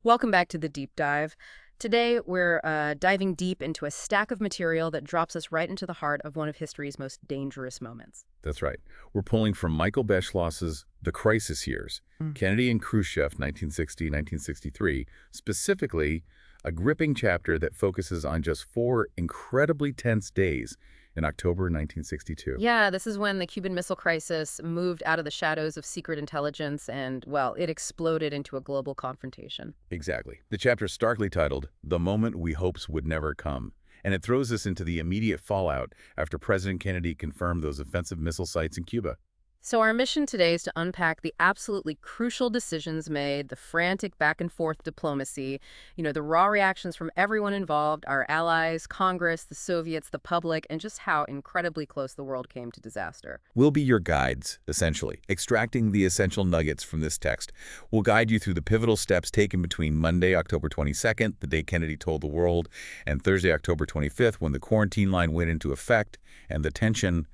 Welcome back to the deep dive. Today, we're diving deep into a stack of material that drops us right into the heart of one of history's most dangerous moments. That's right. We're pulling from Michael Beschloss's The Crisis Years, Mm. Kennedy and Khrushchev, 1960-1963, specifically a gripping chapter that focuses on just 4 incredibly tense days in October 1962. Yeah, this is when the Cuban Missile Crisis moved out of the shadows of secret intelligence and, well, it exploded into a global confrontation. Exactly. The chapter is starkly titled, The Moment We Hoped Would Never Come, and it throws us into the immediate fallout after President Kennedy confirmed those offensive missile sites in Cuba. So our mission today is to unpack the absolutely crucial decisions made, the frantic back and forth diplomacy, the raw reactions from everyone involved, our allies, Congress, the Soviets, the public, and just how incredibly close the world came to disaster. We'll be your guides, essentially, extracting the essential nuggets from this text. We'll guide you through the pivotal steps taken between Monday, October 22nd, the day Kennedy told the world, and Thursday, October 25th, when the quarantine line went into effect and the tension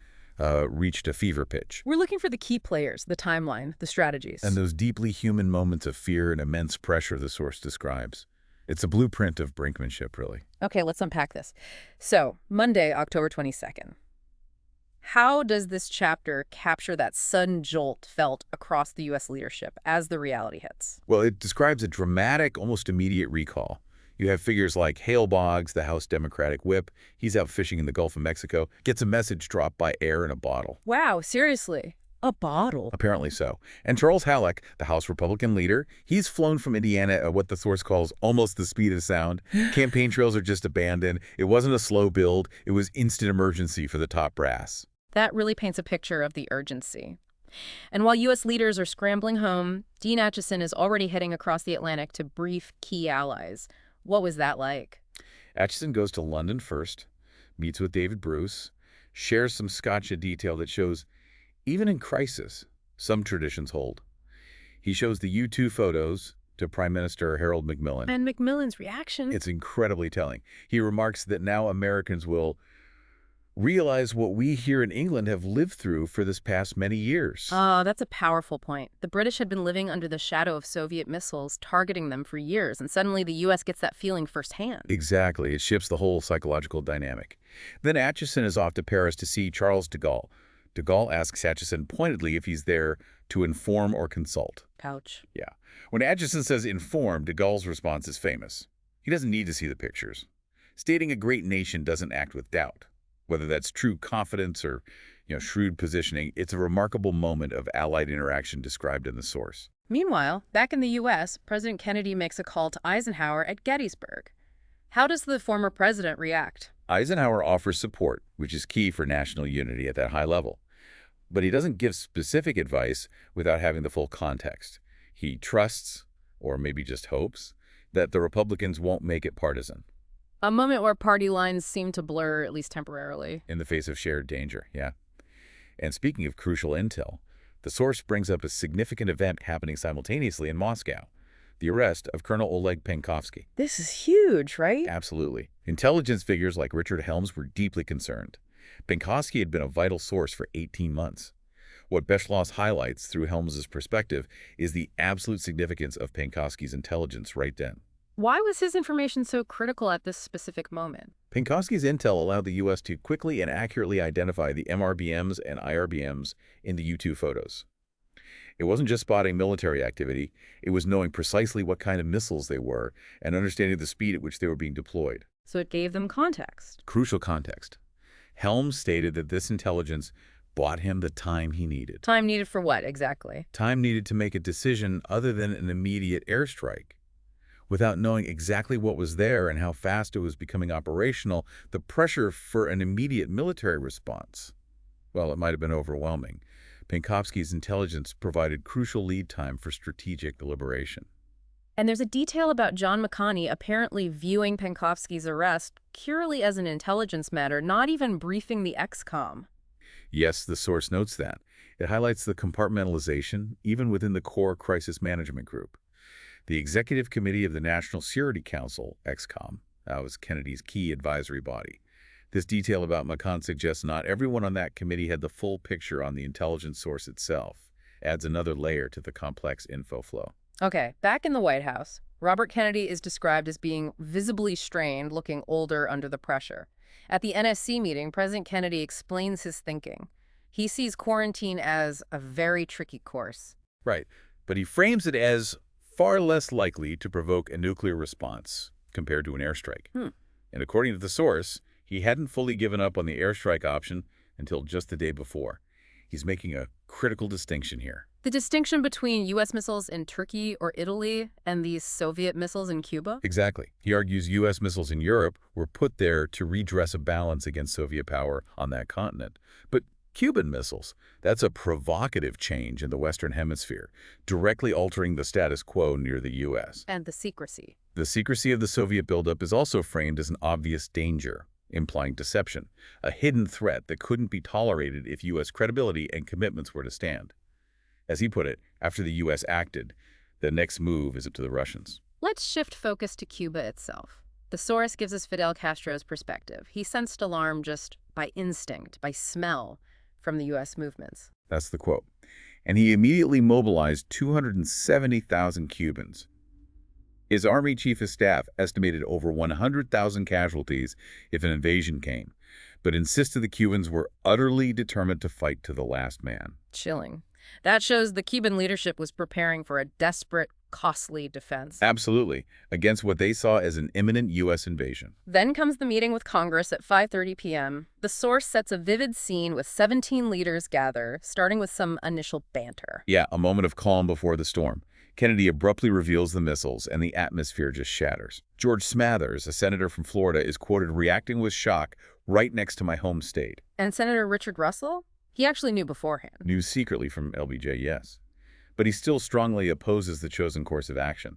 reached a fever pitch. We're looking for the key players, the timeline, the strategies. And those deeply human moments of fear and immense pressure the source describes. It's a blueprint of brinkmanship, really. Okay, let's unpack this. So, Monday, October 22nd. How does this chapter capture that sudden jolt felt across the U.S. leadership as the reality hits? Well, it describes a dramatic, almost immediate recall. You have figures like Hale Boggs, the House Democratic whip. He's out fishing in the Gulf of Mexico, gets a message dropped by air in a bottle. Wow, seriously? A bottle? Apparently so. And Charles Halleck, the House Republican leader, he's flown from Indiana at what the source calls almost the speed of sound. Campaign trails are just abandoned. It wasn't a slow build. It was instant emergency for the top brass. That really paints a picture of the urgency. And while U.S. leaders are scrambling home, Dean Acheson is already heading across the Atlantic to brief key allies. What was that like? Acheson goes to London first, meets with David Bruce, shares some Scotcha detail that shows, even in crisis, some traditions hold. He shows the U-2 photos to Prime Minister Harold Macmillan. And Macmillan's reaction? It's incredibly telling. He remarks that now Americans will realize what we here in England have lived through for this past many years. Oh, that's a powerful point. The British had been living under the shadow of Soviet missiles, targeting them for years, and suddenly the U.S. gets that feeling firsthand. Exactly. It shifts the whole psychological dynamic. Then Acheson is off to Paris to see Charles de Gaulle. De Gaulle asks Acheson pointedly if he's there to inform or consult. Ouch. Yeah. When Acheson says inform, de Gaulle's response is famous. He doesn't need to see the pictures. Stating a great nation doesn't act with doubt. Whether that's true confidence or, shrewd positioning, it's a remarkable moment of Allied interaction described in the source. Meanwhile, back in the U.S., President Kennedy makes a call to Eisenhower at Gettysburg. How does the former president react? Eisenhower offers support, which is key for national unity at that high level. But he doesn't give specific advice without having the full context. He trusts, or maybe just hopes, that the Republicans won't make it partisan. A moment where party lines seem to blur, at least temporarily. In the face of shared danger, yeah. And speaking of crucial intel, the source brings up a significant event happening simultaneously in Moscow, the arrest of Colonel Oleg Penkovsky. This is huge, right? Absolutely. Intelligence figures like Richard Helms were deeply concerned. Penkovsky had been a vital source for 18 months. What Beschloss highlights through Helms's perspective is the absolute significance of Penkovsky's intelligence right then. Why was his information so critical at this specific moment? Penkovsky's intel allowed the U.S. to quickly and accurately identify the MRBMs and IRBMs in the U-2 photos. It wasn't just spotting military activity, it was knowing precisely what kind of missiles they were and understanding the speed at which they were being deployed. So it gave them context. Crucial context. Helms stated that this intelligence bought him the time he needed. Time needed for what, exactly? Time needed to make a decision other than an immediate airstrike. Without knowing exactly what was there and how fast it was becoming operational, the pressure for an immediate military response, well, it might have been overwhelming. Penkovsky's intelligence provided crucial lead time for strategic deliberation. And there's a detail about John McConney apparently viewing Penkovsky's arrest purely as an intelligence matter, not even briefing the ExComm. Yes, the source notes that. It highlights the compartmentalization, even within the core crisis management group. The Executive Committee of the National Security Council, ExComm, was Kennedy's key advisory body. This detail about McConney suggests not everyone on that committee had the full picture on the intelligence source itself, adds another layer to the complex info flow. Okay, back in the White House, Robert Kennedy is described as being visibly strained, looking older under the pressure. At the NSC meeting, President Kennedy explains his thinking. He sees quarantine as a very tricky course. Right. But he frames it as far less likely to provoke a nuclear response compared to an airstrike. Hmm. And according to the source, he hadn't fully given up on the airstrike option until just the day before. He's making a critical distinction here. The distinction between U.S. missiles in Turkey or Italy and these Soviet missiles in Cuba? Exactly. He argues U.S. missiles in Europe were put there to redress a balance against Soviet power on that continent. But Cuban missiles, that's a provocative change in the Western Hemisphere, directly altering the status quo near the U.S. And the secrecy. The secrecy of the Soviet buildup is also framed as an obvious danger, implying deception, a hidden threat that couldn't be tolerated if U.S. credibility and commitments were to stand. As he put it, after the U.S. acted, the next move is up to the Russians. Let's shift focus to Cuba itself. The source gives us Fidel Castro's perspective. He sensed alarm just by instinct, by smell, from the U.S. movements. That's the quote. And he immediately mobilized 270,000 Cubans. His Army Chief of Staff estimated over 100,000 casualties if an invasion came, but insisted the Cubans were utterly determined to fight to the last man. Chilling. That shows the Cuban leadership was preparing for a desperate, costly defense. Absolutely, against what they saw as an imminent U.S. invasion. Then comes the meeting with Congress at 5:30 p.m. The source sets a vivid scene with 17 leaders gather, starting with some initial banter. Yeah, a moment of calm before the storm. Kennedy abruptly reveals the missiles, and the atmosphere just shatters. George Smathers, a senator from Florida, is quoted reacting with shock right next to my home state. And Senator Richard Russell? He actually knew beforehand. Knew secretly from LBJ, yes. But he still strongly opposes the chosen course of action.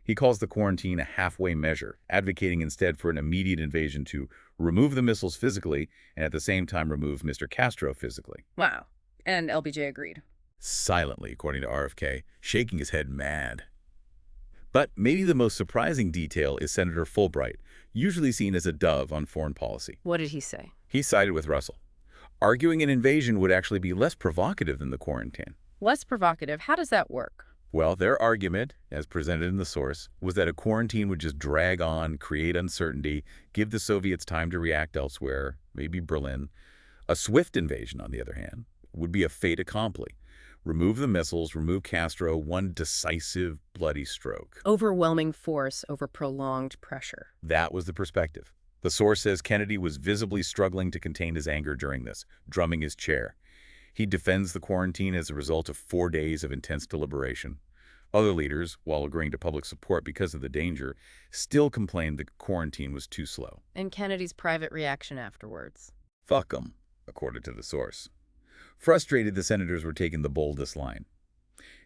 He calls the quarantine a halfway measure, advocating instead for an immediate invasion to remove the missiles physically and at the same time remove Mr. Castro physically. Wow. And LBJ agreed. Silently, according to RFK, shaking his head mad. But maybe the most surprising detail is Senator Fulbright, usually seen as a dove on foreign policy. What did he say? He sided with Russell, arguing an invasion would actually be less provocative than the quarantine. Less provocative. How does that work? Well, their argument, as presented in the source, was that a quarantine would just drag on, create uncertainty, give the Soviets time to react elsewhere, maybe Berlin. A swift invasion, on the other hand, would be a fait accompli. Remove the missiles, remove Castro, one decisive, bloody stroke. Overwhelming force over prolonged pressure. That was the perspective. The source says Kennedy was visibly struggling to contain his anger during this, drumming his chair. He defends the quarantine as a result of 4 days of intense deliberation. Other leaders, while agreeing to public support because of the danger, still complained the quarantine was too slow. And Kennedy's private reaction afterwards. Fuck 'em, according to the source. Frustrated, the senators were taking the boldest line.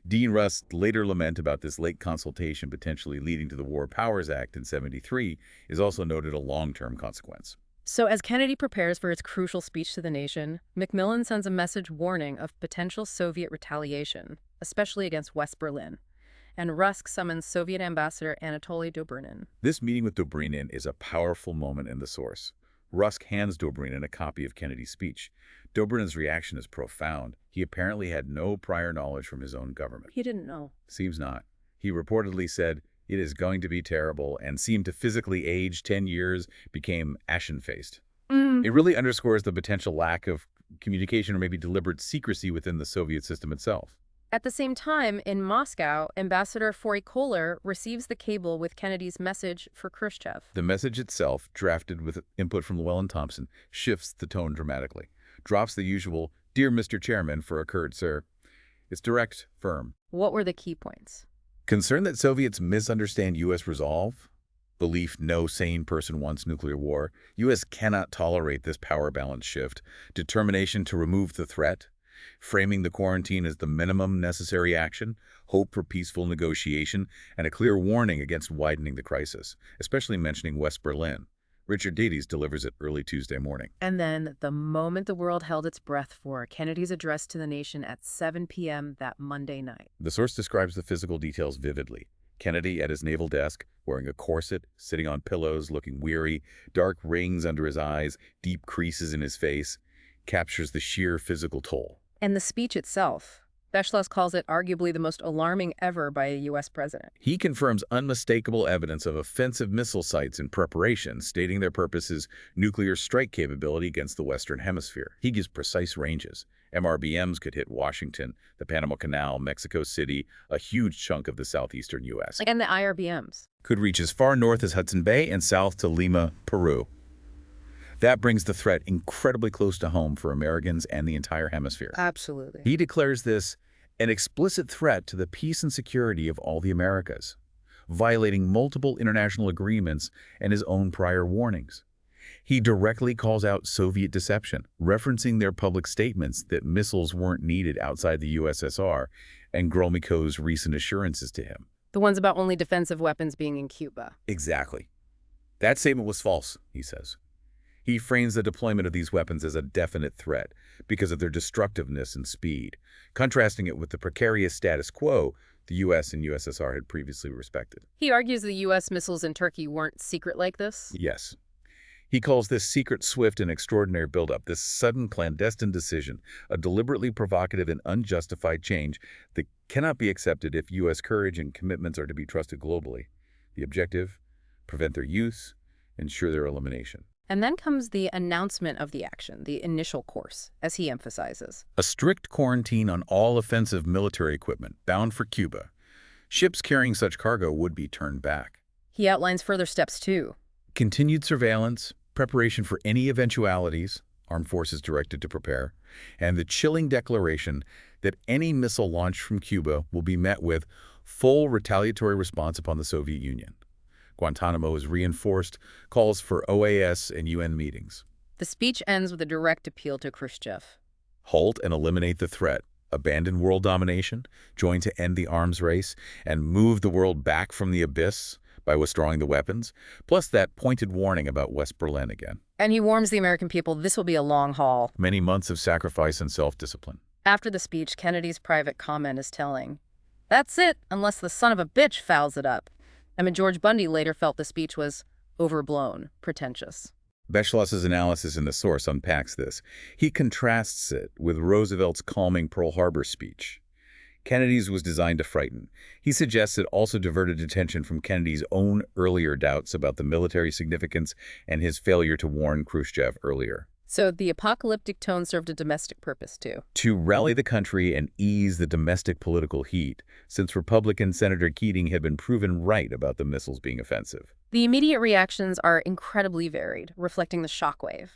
Dean Rusk's later lament about this late consultation potentially leading to the War Powers Act in '73 is also noted a long-term consequence. So as Kennedy prepares for his crucial speech to the nation, Macmillan sends a message warning of potential Soviet retaliation, especially against West Berlin. And Rusk summons Soviet Ambassador Anatoly Dobrynin. This meeting with Dobrynin is a powerful moment in the source. Rusk hands Dobrynin a copy of Kennedy's speech. Dobrynin's reaction is profound. He apparently had no prior knowledge from his own government. He didn't know. Seems not. He reportedly said, "It is going to be terrible," and seemed to physically age 10 years, became ashen-faced. It really underscores the potential lack of communication or maybe deliberate secrecy within the Soviet system itself. At the same time, in Moscow, Ambassador Foy Kohler receives the cable with Kennedy's message for Khrushchev. The message itself, drafted with input from Llewellyn Thompson, shifts the tone dramatically. Drops the usual, "Dear Mr. Chairman," for "occurred, sir." It's direct, firm. What were the key points? Concern that Soviets misunderstand U.S. resolve, belief no sane person wants nuclear war, U.S. cannot tolerate this power balance shift, determination to remove the threat, framing the quarantine as the minimum necessary action, hope for peaceful negotiation, and a clear warning against widening the crisis, especially mentioning West Berlin. Richard Davies delivers it early Tuesday morning. And then, the moment the world held its breath for Kennedy's address to the nation at 7 p.m. that Monday night. The source describes the physical details vividly. Kennedy at his naval desk, wearing a corset, sitting on pillows, looking weary, dark rings under his eyes, deep creases in his face, captures the sheer physical toll. And the speech itself. Beschloss calls it arguably the most alarming ever by a U.S. president. He confirms unmistakable evidence of offensive missile sites in preparation, stating their purpose is nuclear strike capability against the Western Hemisphere. He gives precise ranges. MRBMs could hit Washington, the Panama Canal, Mexico City, a huge chunk of the southeastern U.S. And the IRBMs. Could reach as far north as Hudson Bay and south to Lima, Peru. That brings the threat incredibly close to home for Americans and the entire hemisphere. Absolutely. He declares this an explicit threat to the peace and security of all the Americas, violating multiple international agreements and his own prior warnings. He directly calls out Soviet deception, referencing their public statements that missiles weren't needed outside the USSR and Gromyko's recent assurances to him. The ones about only defensive weapons being in Cuba. Exactly. That statement was false, he says. He frames the deployment of these weapons as a definite threat because of their destructiveness and speed, contrasting it with the precarious status quo the U.S. and USSR had previously respected. He argues the U.S. missiles in Turkey weren't secret like this? Yes. He calls this secret, swift, and extraordinary buildup, this sudden clandestine decision, a deliberately provocative and unjustified change that cannot be accepted if U.S. courage and commitments are to be trusted globally. The objective, prevent their use, ensure their elimination. And then comes the announcement of the action, the initial course, as he emphasizes. A strict quarantine on all offensive military equipment bound for Cuba. Ships carrying such cargo would be turned back. He outlines further steps, too. Continued surveillance, preparation for any eventualities, armed forces directed to prepare, and the chilling declaration that any missile launched from Cuba will be met with full retaliatory response upon the Soviet Union. Guantanamo is reinforced, calls for OAS and UN meetings. The speech ends with a direct appeal to Khrushchev. Halt and eliminate the threat, abandon world domination, join to end the arms race, and move the world back from the abyss by withdrawing the weapons, plus that pointed warning about West Berlin again. And he warns the American people this will be a long haul. Many months of sacrifice and self-discipline. After the speech, Kennedy's private comment is telling. That's it, unless the son of a bitch fouls it up. I mean, George Bundy later felt the speech was overblown, pretentious. Beschloss's analysis in The Source unpacks this. He contrasts it with Roosevelt's calming Pearl Harbor speech. Kennedy's was designed to frighten. He suggests it also diverted attention from Kennedy's own earlier doubts about the military significance and his failure to warn Khrushchev earlier. So the apocalyptic tone served a domestic purpose, too. To rally the country and ease the domestic political heat, since Republican Senator Keating had been proven right about the missiles being offensive. The immediate reactions are incredibly varied, reflecting the shockwave.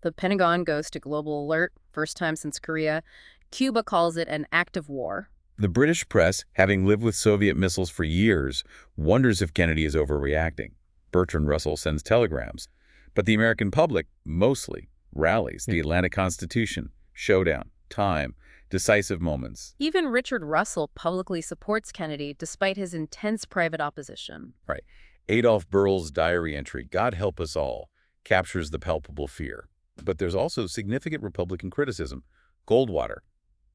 The Pentagon goes to global alert, first time since Korea. Cuba calls it an act of war. The British press, having lived with Soviet missiles for years, wonders if Kennedy is overreacting. Bertrand Russell sends telegrams. But the American public, mostly, rallies. The Atlantic Constitution, showdown, time, decisive moments. Even Richard Russell publicly supports Kennedy despite his intense private opposition. Right. Adolf Berle's diary entry, God help us all, captures the palpable fear. But there's also significant Republican criticism. Goldwater,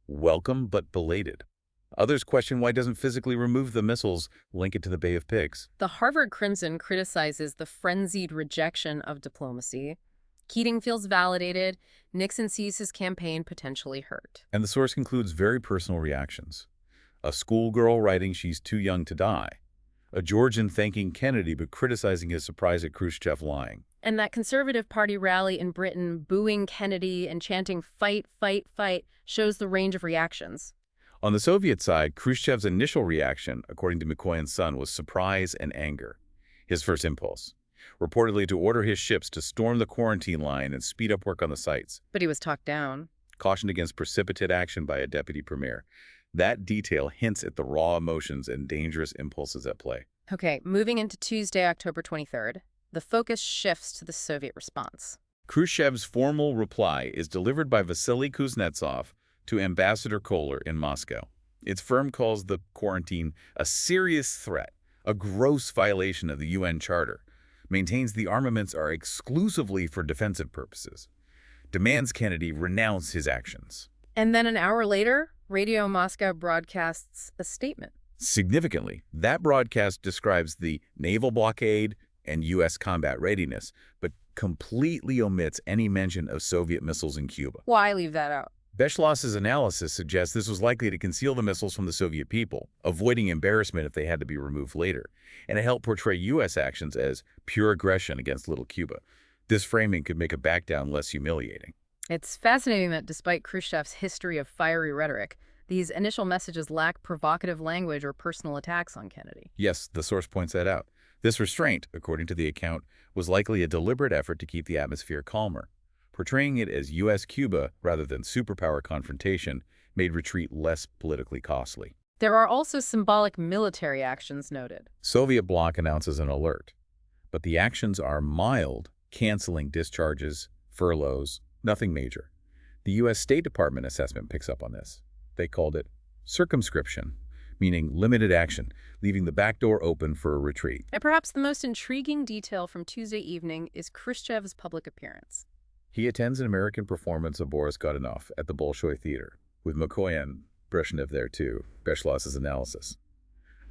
welcome but belated. Others question why it doesn't physically remove the missiles, link it to the Bay of Pigs. The Harvard Crimson criticizes the frenzied rejection of diplomacy. Keating feels validated. Nixon sees his campaign potentially hurt. And the source concludes very personal reactions. A schoolgirl writing she's too young to die. A Georgian thanking Kennedy but criticizing his surprise at Khrushchev lying. And that Conservative Party rally in Britain booing Kennedy and chanting fight, fight, fight shows the range of reactions. On the Soviet side, Khrushchev's initial reaction, according to McCoy and Son, was surprise and anger. His first impulse, reportedly to order his ships to storm the quarantine line and speed up work on the sites. But he was talked down. Cautioned against precipitate action by a deputy premier. That detail hints at the raw emotions and dangerous impulses at play. Okay, moving into Tuesday, October 23rd, the focus shifts to the Soviet response. Khrushchev's formal reply is delivered by Vasily Kuznetsov to Ambassador Kohler in Moscow. Its firm calls the quarantine a serious threat, a gross violation of the UN Charter, maintains the armaments are exclusively for defensive purposes, demands Kennedy renounce his actions. And then an hour later, Radio Moscow broadcasts a statement. Significantly, that broadcast describes the naval blockade and U.S. combat readiness, but completely omits any mention of Soviet missiles in Cuba. Why leave that out? Beschloss's analysis suggests this was likely to conceal the missiles from the Soviet people, avoiding embarrassment if they had to be removed later, and it helped portray U.S. actions as pure aggression against Little Cuba. This framing could make a backdown less humiliating. It's fascinating that despite Khrushchev's history of fiery rhetoric, these initial messages lack provocative language or personal attacks on Kennedy. Yes, the source points that out. This restraint, according to the account, was likely a deliberate effort to keep the atmosphere calmer. Portraying it as U.S.-Cuba rather than superpower confrontation made retreat less politically costly. There are also symbolic military actions noted. Soviet bloc announces an alert, but the actions are mild, canceling discharges, furloughs, nothing major. The U.S. State Department assessment picks up on this. They called it circumscription, meaning limited action, leaving the back door open for a retreat. And perhaps the most intriguing detail from Tuesday evening is Khrushchev's public appearance. He attends an American performance of Boris Godunov at the Bolshoi Theater, with McCoy and Brezhnev there too, Beschloss's analysis.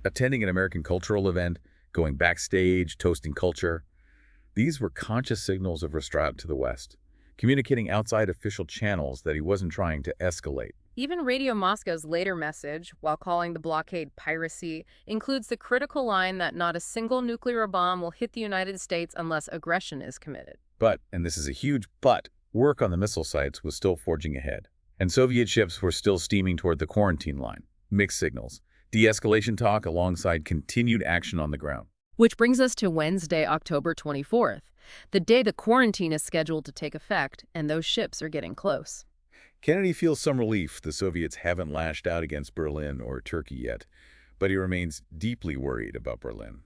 Attending an American cultural event, going backstage, toasting culture, these were conscious signals of restraint to the West, communicating outside official channels that he wasn't trying to escalate. Even Radio Moscow's later message, while calling the blockade piracy, includes the critical line that not a single nuclear bomb will hit the United States unless aggression is committed. But, and this is a huge but, work on the missile sites was still forging ahead, and Soviet ships were still steaming toward the quarantine line. Mixed signals. De-escalation talk alongside continued action on the ground. Which brings us to Wednesday, October 24th, the day the quarantine is scheduled to take effect, and those ships are getting close. Kennedy feels some relief the Soviets haven't lashed out against Berlin or Turkey yet, but he remains deeply worried about Berlin.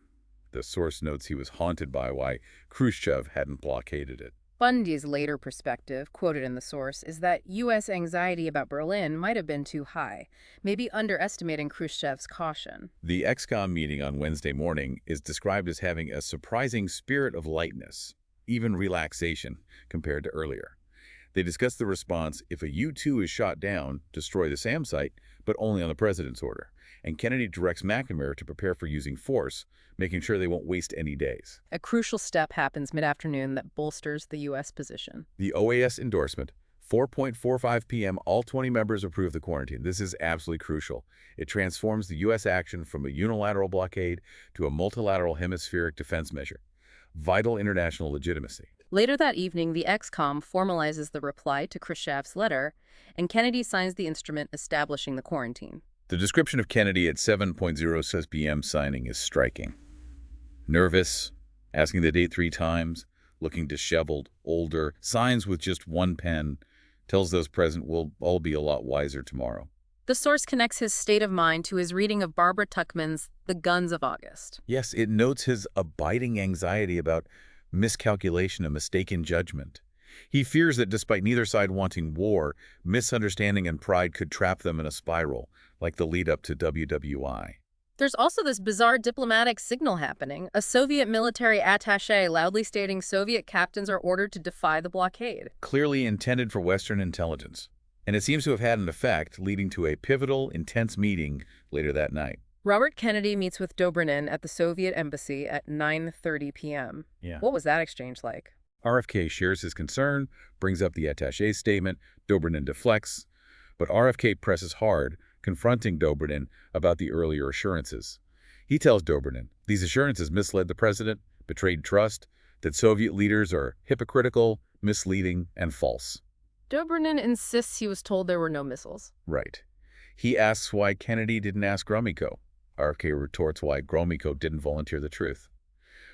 The source notes he was haunted by why Khrushchev hadn't blockaded it. Bundy's later perspective, quoted in the source, is that U.S. anxiety about Berlin might have been too high, maybe underestimating Khrushchev's caution. The ExComm meeting on Wednesday morning is described as having a surprising spirit of lightness, even relaxation, compared to earlier. They discuss the response if a U-2 is shot down, destroy the SAM site, but only on the president's order. And Kennedy directs McNamara to prepare for using force, making sure they won't waste any days. A crucial step happens mid-afternoon that bolsters the U.S. position. The OAS endorsement, 4:45 p.m., all 20 members approve the quarantine. This is absolutely crucial. It transforms the U.S. action from a unilateral blockade to a multilateral hemispheric defense measure. Vital international legitimacy. Later that evening, the ExComm formalizes the reply to Khrushchev's letter, and Kennedy signs the instrument establishing the quarantine. The description of Kennedy at 7:06 p.m. signing is striking. Nervous, asking the date 3 times, looking disheveled, older, signs with just one pen, tells those present we'll all be a lot wiser tomorrow. The source connects his state of mind to his reading of Barbara Tuchman's The Guns of August. Yes, it notes his abiding anxiety about miscalculation and mistaken judgment. He fears that despite neither side wanting war, misunderstanding and pride could trap them in a spiral, like the lead-up to WWI. There's also this bizarre diplomatic signal happening, a Soviet military attaché loudly stating Soviet captains are ordered to defy the blockade. Clearly intended for Western intelligence. And it seems to have had an effect, leading to a pivotal, intense meeting later that night. Robert Kennedy meets with Dobrynin at the Soviet embassy at 9:30 p.m. What was that exchange like? RFK shares his concern, brings up the attaché's statement, Dobrynin deflects, but RFK presses hard, confronting Dobrynin about the earlier assurances. He tells Dobrynin these assurances misled the president, betrayed trust, that Soviet leaders are hypocritical, misleading, and false. Dobrynin insists he was told there were no missiles. Right. He asks why Kennedy didn't ask Gromyko. RFK retorts why Gromyko didn't volunteer the truth.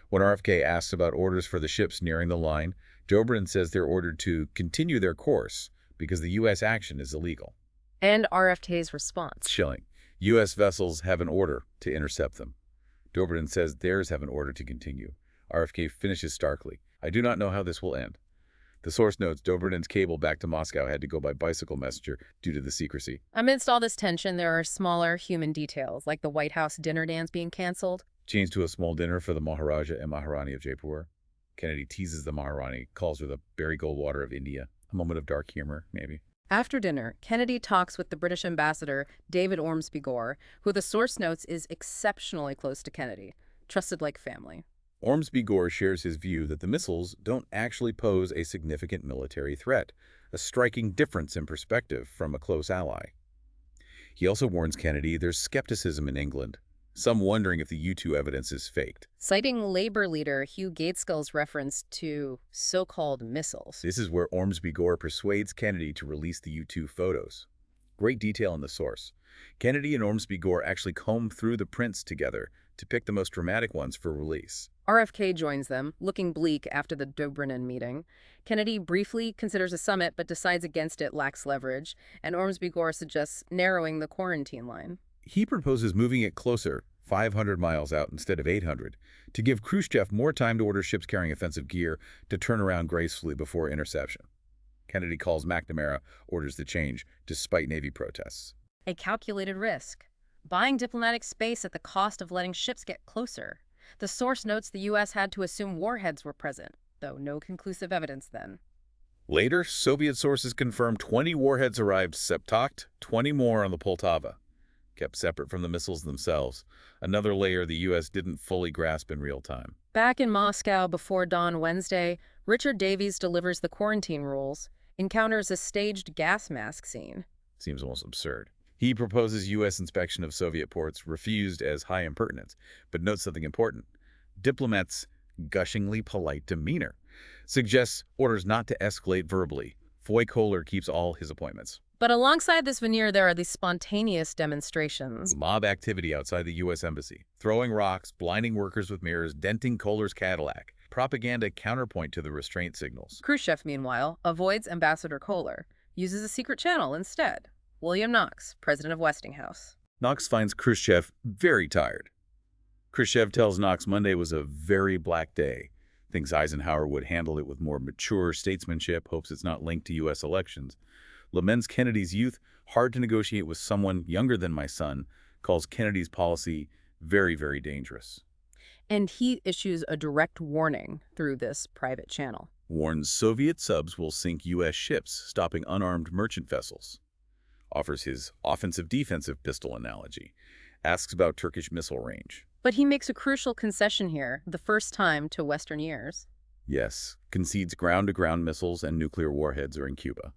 When RFK asks about orders for the ships nearing the line, Dobrynin says they're ordered to continue their course because the U.S. action is illegal. And RFK's response. Chilling. U.S. vessels have an order to intercept them. Dobrynin says theirs have an order to continue. RFK finishes starkly. I do not know how this will end. The source notes Dobrynin's cable back to Moscow had to go by bicycle messenger due to the secrecy. Amidst all this tension, there are smaller human details, like the White House dinner dance being canceled. Changed to a small dinner for the Maharaja and Maharani of Jaipur. Kennedy teases the Maharani, calls her the Barry Goldwater of India. A moment of dark humor, maybe. After dinner, Kennedy talks with the British ambassador, David Ormsby-Gore, who the source notes is exceptionally close to Kennedy, trusted like family. Ormsby-Gore shares his view that the missiles don't actually pose a significant military threat, a striking difference in perspective from a close ally. He also warns Kennedy there's skepticism in England, some wondering if the U-2 evidence is faked. Citing Labour leader Hugh Gaitskell's reference to so-called missiles. This is where Ormsby Gore persuades Kennedy to release the U-2 photos. Great detail in the source. Kennedy and Ormsby Gore actually comb through the prints together to pick the most dramatic ones for release. RFK joins them, looking bleak after the Dobrynin meeting. Kennedy briefly considers a summit but decides against it, lacks leverage, and Ormsby Gore suggests narrowing the quarantine line. He proposes moving it closer, 500 miles out instead of 800, to give Khrushchev more time to order ships carrying offensive gear to turn around gracefully before interception. Kennedy calls McNamara, orders the change, despite Navy protests. A calculated risk. Buying diplomatic space at the cost of letting ships get closer. The source notes the U.S. had to assume warheads were present, though no conclusive evidence then. Later, Soviet sources confirmed 20 warheads arrived Septokt, 20 more on the Poltava, kept separate from the missiles themselves, another layer the U.S. didn't fully grasp in real time. Back in Moscow before dawn Wednesday, Richard Davies delivers the quarantine rules, encounters a staged gas mask scene. Seems almost absurd. He proposes U.S. inspection of Soviet ports, refused as high impertinence, but notes something important. Diplomats' gushingly polite demeanor suggests orders not to escalate verbally. Foy Kohler keeps all his appointments. But alongside this veneer, there are these spontaneous demonstrations. Mob activity outside the U.S. Embassy. Throwing rocks, blinding workers with mirrors, denting Kohler's Cadillac. Propaganda counterpoint to the restraint signals. Khrushchev, meanwhile, avoids Ambassador Kohler, uses a secret channel instead. William Knox, president of Westinghouse. Knox finds Khrushchev very tired. Khrushchev tells Knox Monday was a very black day. Thinks Eisenhower would handle it with more mature statesmanship, hopes it's not linked to U.S. elections. Laments Kennedy's youth, hard to negotiate with someone younger than my son, calls Kennedy's policy very, very dangerous. And he issues a direct warning through this private channel. Warns Soviet subs will sink U.S. ships, stopping unarmed merchant vessels. Offers his offensive-defensive pistol analogy. Asks about Turkish missile range. But he makes a crucial concession here, the first time to Western years. Yes, concedes ground-to-ground missiles and nuclear warheads are in Cuba.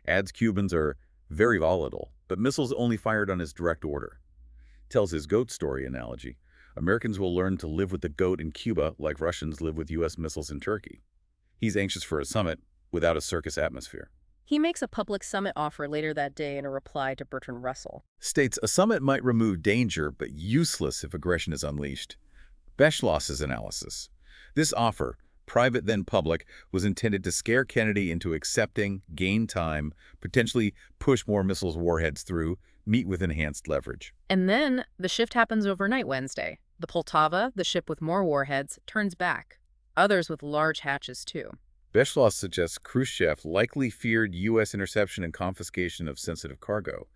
Adds Cubans are very volatile, but missiles only fired on his direct order. Tells his goat story analogy. Americans will learn to live with the goat in Cuba like Russians live with U.S. missiles in Turkey. He's anxious for a summit without a circus atmosphere. He makes a public summit offer later that day in a reply to Bertrand Russell. States a summit might remove danger, but useless if aggression is unleashed. Beschloss's analysis. This offer, private then public, was intended to scare Kennedy into accepting, gain time, potentially push more missiles warheads through, meet with enhanced leverage. And then the shift happens overnight Wednesday. The Poltava, the ship with more warheads, turns back. Others with large hatches, too. Beschloss suggests Khrushchev likely feared U.S. interception and confiscation of sensitive cargo,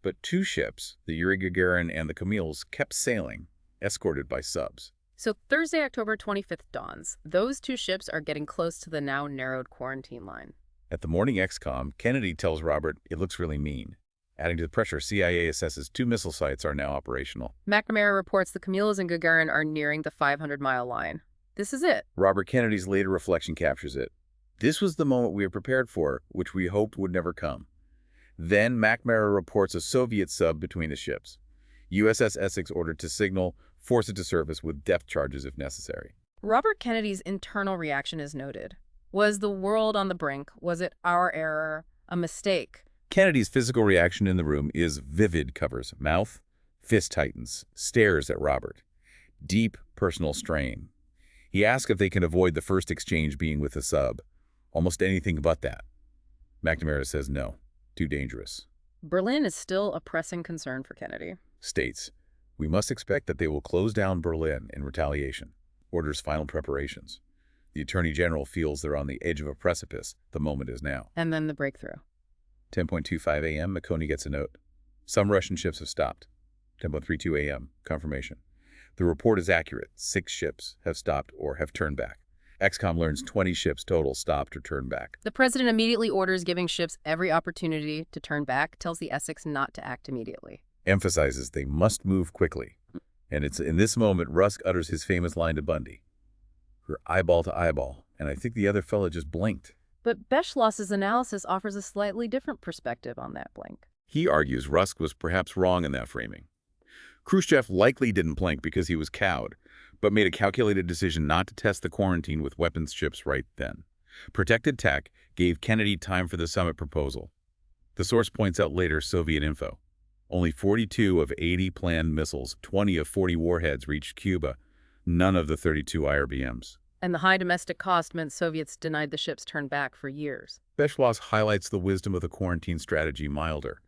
but two ships, the Yuri Gagarin and the Camille's, kept sailing, escorted by subs. So Thursday, October 25th dawns. Those two ships are getting close to the now narrowed quarantine line. At the morning ExComm, Kennedy tells Robert it looks really mean. Adding to the pressure, CIA assesses 2 missile sites are now operational. McNamara reports the Camille's and Gagarin are nearing the 500-mile line. This is it. Robert Kennedy's later reflection captures it. This was the moment we were prepared for, which we hoped would never come. Then McNamara reports a Soviet sub between the ships. USS Essex ordered to signal, force it to service with depth charges if necessary. Robert Kennedy's internal reaction is noted. Was the world on the brink? Was it our error? A mistake? Kennedy's physical reaction in the room is vivid, covers mouth, fist tightens, stares at Robert. Deep personal strain. He asks if they can avoid the first exchange being with a sub. Almost anything but that. McNamara says no. Too dangerous. Berlin is still a pressing concern for Kennedy. States, we must expect that they will close down Berlin in retaliation. Orders final preparations. The Attorney General feels they're on the edge of a precipice. The moment is now. And then the breakthrough. 10:25 a.m., McConey gets a note. Some Russian ships have stopped. 10:32 a.m., confirmation. The report is accurate. 6 ships have stopped or have turned back. ExComm learns 20 ships total stopped or turned back. The president immediately orders giving ships every opportunity to turn back, tells the Essex not to act immediately. Emphasizes they must move quickly. And it's in this moment Rusk utters his famous line to Bundy. We're eyeball to eyeball, and I think the other fella just blinked. But Beschloss's analysis offers a slightly different perspective on that blink. He argues Rusk was perhaps wrong in that framing. Khrushchev likely didn't blink because he was cowed, but made a calculated decision not to test the quarantine with weapons ships right then. Protected tech gave Kennedy time for the summit proposal. The source points out later Soviet info. Only 42 of 80 planned missiles, 20 of 40 warheads reached Cuba, none of the 32 IRBMs. And the high domestic cost meant Soviets denied the ships turn back for years. Beschloss highlights the wisdom of the quarantine strategy milder.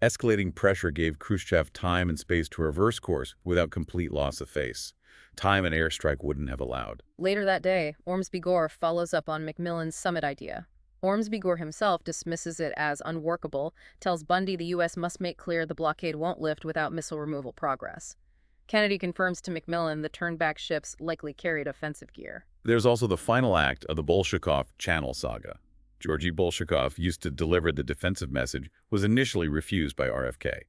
Escalating pressure gave Khrushchev time and space to reverse course without complete loss of face. Time an airstrike wouldn't have allowed. Later that day, Ormsby-Gore follows up on Macmillan's summit idea. Ormsby-Gore himself dismisses it as unworkable, tells Bundy the U.S. must make clear the blockade won't lift without missile removal progress. Kennedy confirms to Macmillan the turned-back ships likely carried offensive gear. There's also the final act of the Bolshakov Channel saga. Georgy Bolshakov used to deliver the defensive message, was initially refused by RFK.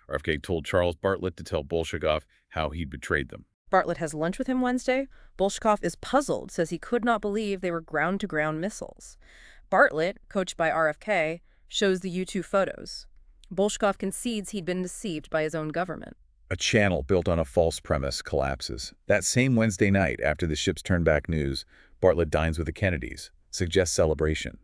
RFK told Charles Bartlett to tell Bolshakov how he'd betrayed them. Bartlett has lunch with him Wednesday. Bolshakov is puzzled, says he could not believe they were ground-to-ground missiles. Bartlett, coached by RFK, shows the U-2 photos. Bolshakov concedes he'd been deceived by his own government. A channel built on a false premise collapses. That same Wednesday night, after the ships turned back news, Bartlett dines with the Kennedys, suggests celebration.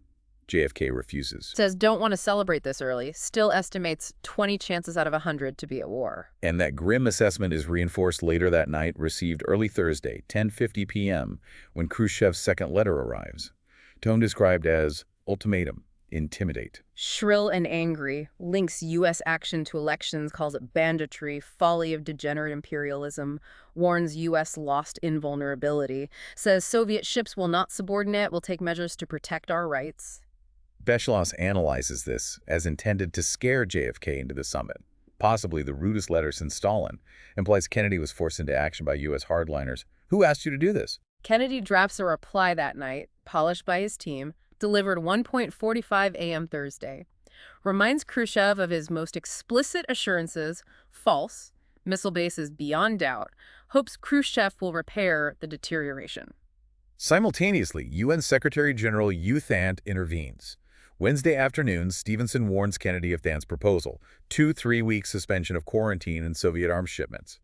JFK refuses. Says don't want to celebrate this early, still estimates 20 chances out of 100 to be at war. And that grim assessment is reinforced later that night, received early Thursday, 10:50 p.m., when Khrushchev's second letter arrives. Tone described as ultimatum, intimidate. Shrill and angry, links U.S. action to elections, calls it banditry, folly of degenerate imperialism, warns U.S. lost invulnerability, says Soviet ships will not subordinate, will take measures to protect our rights. Beschloss analyzes this as intended to scare JFK into the summit. Possibly the rudest letter since Stalin, implies Kennedy was forced into action by U.S. hardliners. Who asked you to do this? Kennedy drafts a reply that night, polished by his team, delivered 1:45 a.m. Thursday. Reminds Khrushchev of his most explicit assurances, false, missile bases beyond doubt, hopes Khrushchev will repair the deterioration. Simultaneously, UN Secretary General U Thant intervenes. Wednesday afternoon, Stevenson warns Kennedy of Thant's proposal, 2-3-week suspension of quarantine and Soviet arms shipments.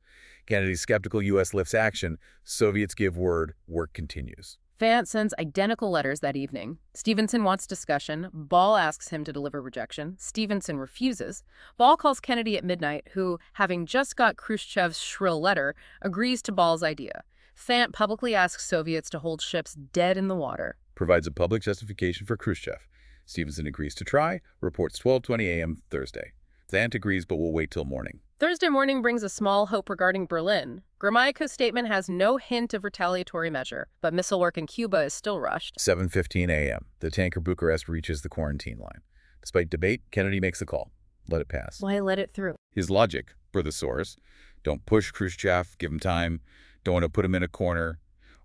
Kennedy's skeptical U.S. lifts action. Soviets give word. Work continues. Thant sends identical letters that evening. Stevenson wants discussion. Ball asks him to deliver rejection. Stevenson refuses. Ball calls Kennedy at midnight, who, having just got Khrushchev's shrill letter, agrees to Ball's idea. Thant publicly asks Soviets to hold ships dead in the water. Provides a public justification for Khrushchev. Stevenson agrees to try, reports 12:20 a.m. Thursday. Thant agrees but will wait till morning. Thursday morning brings a small hope regarding Berlin. Gromyko's statement has no hint of retaliatory measure, but missile work in Cuba is still rushed. 7:15 a.m. The tanker Bucharest reaches the quarantine line. Despite debate, Kennedy makes the call. Let it pass. Why let it through? His logic, per the source, don't push Khrushchev, give him time, don't want to put him in a corner.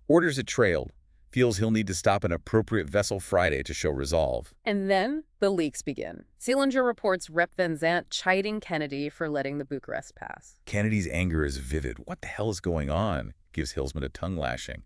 Orders it trailed. Feels he'll need to stop an appropriate vessel Friday to show resolve. And then the leaks begin. Seelinger reports Rep. Van Zandt chiding Kennedy for letting the Bucharest pass. Kennedy's anger is vivid. What the hell is going on? Gives Hillsman a tongue lashing.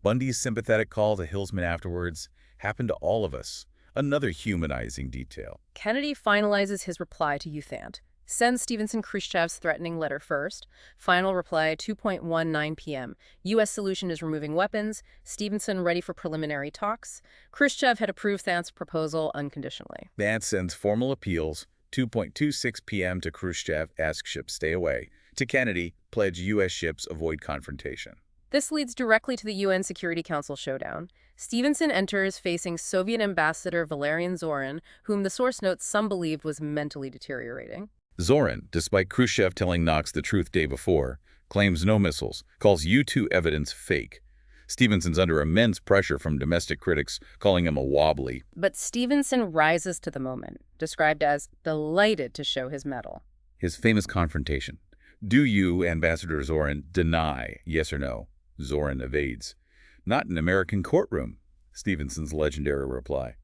Bundy's sympathetic call to Hillsman afterwards happened to all of us. Another humanizing detail. Kennedy finalizes his reply to U Thant. Sends Stevenson Khrushchev's threatening letter first. Final reply 2:19 p.m. U.S. solution is removing weapons. Stevenson ready for preliminary talks. Khrushchev had approved Thant's proposal unconditionally. Thant sends formal appeals. 2:26 p.m. to Khrushchev, ask ships stay away. To Kennedy, pledge U.S. ships avoid confrontation. This leads directly to the UN Security Council showdown. Stevenson enters facing Soviet Ambassador Valerian Zorin, whom the source notes some believed was mentally deteriorating. Zorin, despite Khrushchev telling Knox the truth day before, claims no missiles, calls U-2 evidence fake. Stevenson's under immense pressure from domestic critics, calling him a wobbly. But Stevenson rises to the moment, described as delighted to show his mettle. His famous confrontation. Do you, Ambassador Zorin, deny, yes or no? Zorin evades. Not in an American courtroom, Stevenson's legendary reply.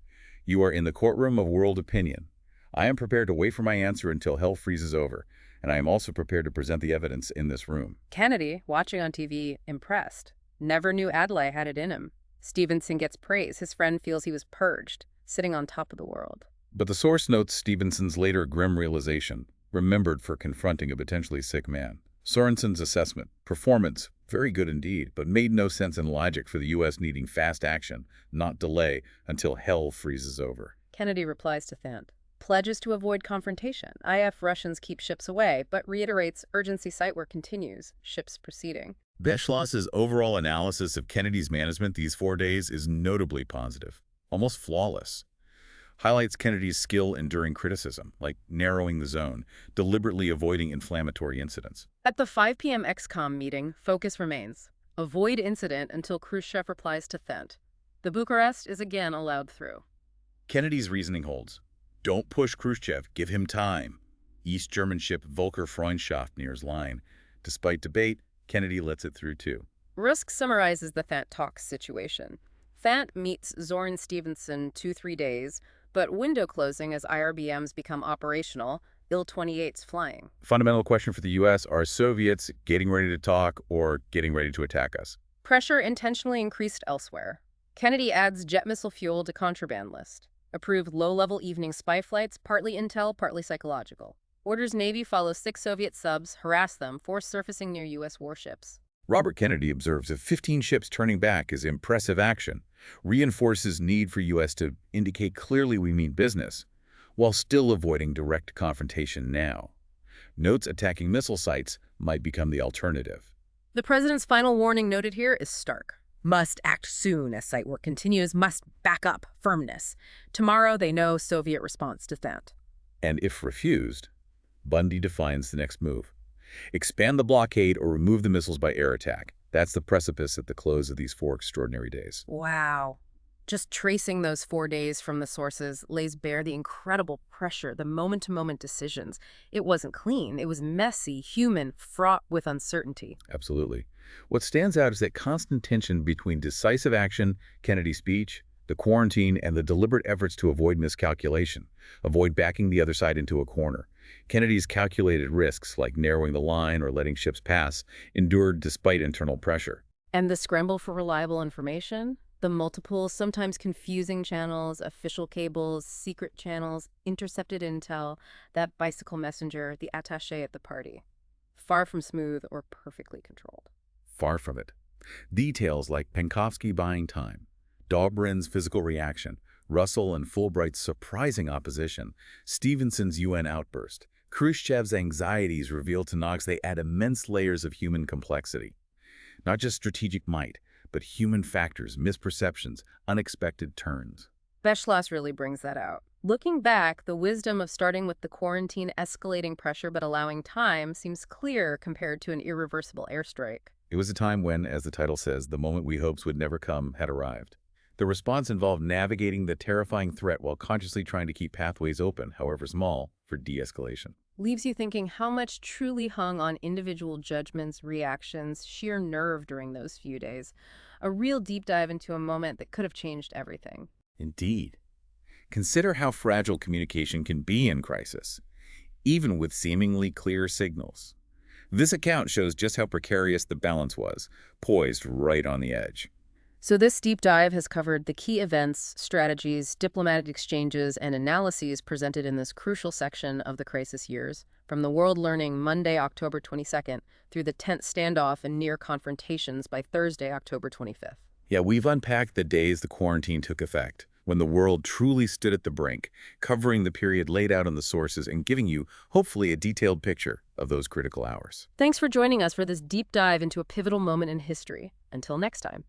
You are in the courtroom of world opinion. I am prepared to wait for my answer until hell freezes over, and I am also prepared to present the evidence in this room. Kennedy, watching on TV, impressed. Never knew Adlai had it in him. Stevenson gets praise. His friend feels he was purged. sitting on top of the world. But the source notes Stevenson's later grim realization, remembered for confronting a potentially sick man. Sorensen's assessment, performance, very good indeed, but made no sense in logic for the U.S. needing fast action, not delay, until hell freezes over. Kennedy replies to Thant, pledges to avoid confrontation. IF Russians keep ships away, but reiterates urgency site work continues, ships proceeding. Beschloss's overall analysis of Kennedy's management these 4 days is notably positive, almost flawless. Highlights Kennedy's skill enduring criticism, like narrowing the zone, deliberately avoiding inflammatory incidents. At the 5 p.m. ExComm meeting, focus remains. Avoid incident until Khrushchev replies to Thant. The Bucharest is again allowed through. Kennedy's reasoning holds. Don't push Khrushchev, give him time. East German ship Volker Freundschaft nears line. Despite debate, Kennedy lets it through too. Rusk summarizes the Thant talks situation. Thant meets Zorin Stevenson 2-3 days, but window closing as IRBMs become operational, Il-28's flying. Fundamental question for the U.S. are Soviets getting ready to talk or getting ready to attack us? Pressure intentionally increased elsewhere. Kennedy adds jet missile fuel to contraband list. Approved low-level evening spy flights, partly intel, partly psychological. Orders Navy follow 6 Soviet subs, harass them, force surfacing near U.S. warships. Robert Kennedy observes that 15 ships turning back is impressive action, reinforces need for U.S. to indicate clearly we mean business, while still avoiding direct confrontation now. Notes attacking missile sites might become the alternative. The president's final warning noted here is stark. Must act soon as site work continues, must back up, firmness. Tomorrow they know Soviet response to Thant. And if refused, Bundy defines the next move. Expand the blockade or remove the missiles by air attack. That's the precipice at the close of these 4 extraordinary days. Wow. Just tracing those 4 days from the sources lays bare the incredible pressure, the moment-to-moment decisions. It wasn't clean. It was messy, human, fraught with uncertainty. Absolutely. What stands out is that constant tension between decisive action, Kennedy's speech, the quarantine, and the deliberate efforts to avoid miscalculation, avoid backing the other side into a corner. Kennedy's calculated risks, like narrowing the line or letting ships pass, endured despite internal pressure. And the scramble for reliable information? The multiple, sometimes confusing channels, official cables, secret channels, intercepted intel, that bicycle messenger, the attaché at the party. Far from smooth or perfectly controlled. Far from it. Details like Penkovsky buying time, Dobrynin's physical reaction, Russell and Fulbright's surprising opposition, Stevenson's UN outburst, Khrushchev's anxieties revealed to Knox they add immense layers of human complexity. Not just strategic might, but human factors, misperceptions, unexpected turns. Beschloss really brings that out. Looking back, the wisdom of starting with the quarantine escalating pressure but allowing time seems clear compared to an irreversible airstrike. It was a time when, as the title says, the moment we hoped would never come had arrived. The response involved navigating the terrifying threat while consciously trying to keep pathways open, however small, for de-escalation. Leaves you thinking how much truly hung on individual judgments, reactions, sheer nerve during those few days. A real deep dive into a moment that could have changed everything. Indeed. Consider how fragile communication can be in crisis, even with seemingly clear signals. This account shows just how precarious the balance was, poised right on the edge. So this deep dive has covered the key events, strategies, diplomatic exchanges, and analyses presented in this crucial section of the crisis years, from the world learning Monday, October 22nd, through the tense standoff and near confrontations by Thursday, October 25th. Yeah, we've unpacked the days the quarantine took effect, when the world truly stood at the brink, covering the period laid out in the sources and giving you, hopefully, a detailed picture of those critical hours. Thanks for joining us for this deep dive into a pivotal moment in history. Until next time.